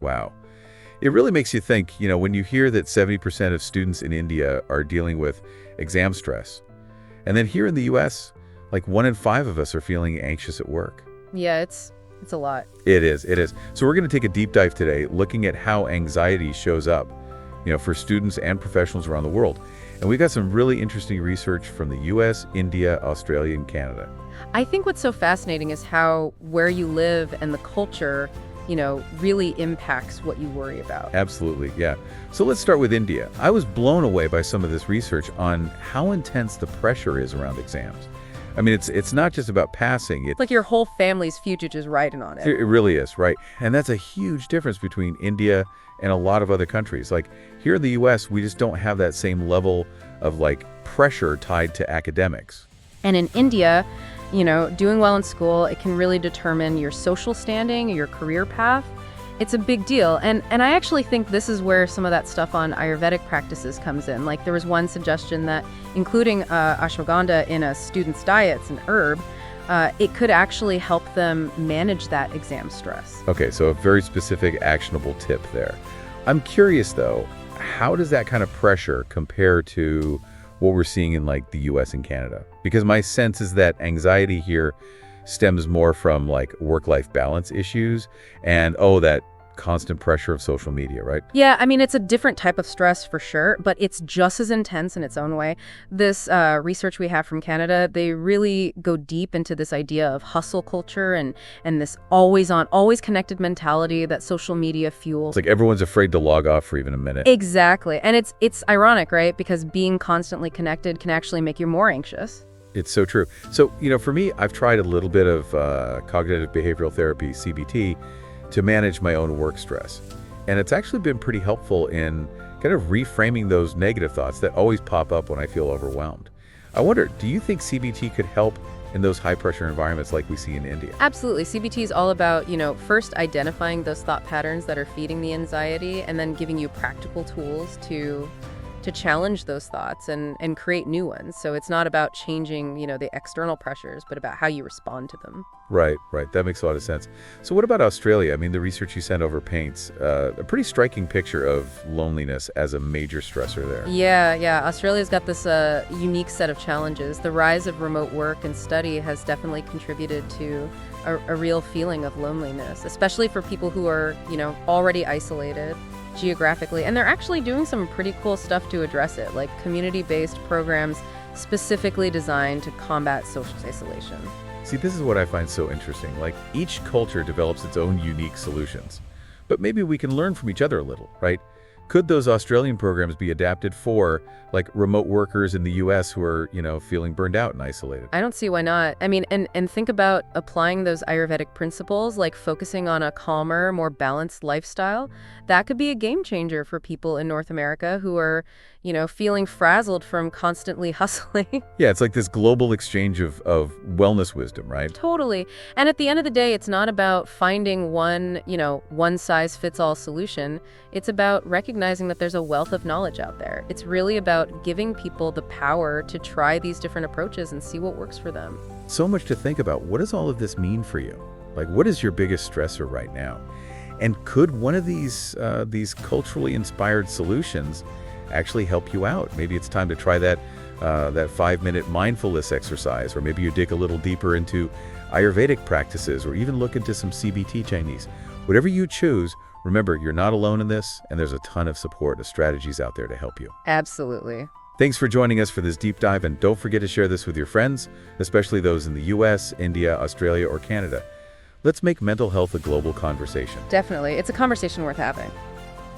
Wow. It really makes you think, when you hear that 70% of students in India are dealing with exam stress. And then here in the US, like 1 in 5 of us are feeling anxious at work. Yeah, it's a lot. It is. So we're going to take a deep dive today looking at how anxiety shows up, for students and professionals around the world. And we've got some really interesting research from the US, India, Australia, and Canada. I think what's so fascinating is how where you live and the culture, really impacts what you worry about. Absolutely, yeah. So let's start with India. I was blown away by some of this research on how intense the pressure is around exams. I mean, it's not just about passing. It's like your whole family's future just riding on it. It really is, right? And that's a huge difference between India and a lot of other countries. Like here in the US, we just don't have that same level of pressure tied to academics. And in India, doing well in school, it can really determine your social standing, your career path. It's a big deal. And I actually think this is where some of that stuff on Ayurvedic practices comes in. Like there was one suggestion that including ashwagandha in a student's diet, it's an herb, it could actually help them manage that exam stress. Okay, so a very specific actionable tip there. I'm curious though, how does that kind of pressure compare to what we're seeing in the US and Canada? Because my sense is that anxiety here stems more from work-life balance issues and that constant pressure of social media, right? Yeah, I mean, it's a different type of stress for sure, but it's just as intense in its own way. This research we have from Canada, they really go deep into this idea of hustle culture and this always on, always connected mentality that social media fuels. It's like everyone's afraid to log off for even a minute. Exactly. And it's ironic, right? Because being constantly connected can actually make you more anxious. It's so true. So, for me, I've tried a little bit of cognitive behavioral therapy, CBT, to manage my own work stress. And it's actually been pretty helpful in kind of reframing those negative thoughts that always pop up when I feel overwhelmed. I wonder, do you think CBT could help in those high-pressure environments like we see in India? Absolutely. CBT is all about, first identifying those thought patterns that are feeding the anxiety and then giving you practical tools to challenge those thoughts and create new ones. So it's not about changing, the external pressures, but about how you respond to them. Right. That makes a lot of sense. So what about Australia? I mean, the research you sent over paints a pretty striking picture of loneliness as a major stressor there. Yeah. Australia's got this unique set of challenges. The rise of remote work and study has definitely contributed to a real feeling of loneliness, especially for people who are, already isolated geographically. And they're actually doing some pretty cool stuff to address it, like community-based programs specifically designed to combat social isolation. See, this is what I find so interesting. Each culture develops its own unique solutions. But maybe we can learn from each other a little, right? Could those Australian programs be adapted for remote workers in the US who are, feeling burned out and isolated? I don't see why not. I mean, and think about applying those Ayurvedic principles, like focusing on a calmer, more balanced lifestyle. That could be a game changer for people in North America who are, feeling frazzled from constantly hustling. Yeah, it's like this global exchange of wellness wisdom, right? Totally. And at the end of the day, it's not about finding one size-fits-all solution. It's about recognizing that there's a wealth of knowledge out there. It's really about giving people the power to try these different approaches and see what works for them. So much to think about. What does all of this mean for you? What is your biggest stressor right now? And could one of these culturally inspired solutions actually help you out? Maybe it's time to try that 5-minute mindfulness exercise, or maybe you dig a little deeper into Ayurvedic practices, or even look into some CBT Chinese. Whatever you choose, remember, you're not alone in this, and there's a ton of support and strategies out there to help you. Absolutely. Thanks for joining us for this deep dive, and don't forget to share this with your friends, especially those in the US, India, Australia, or Canada. Let's make mental health a global conversation. Definitely. It's a conversation worth having.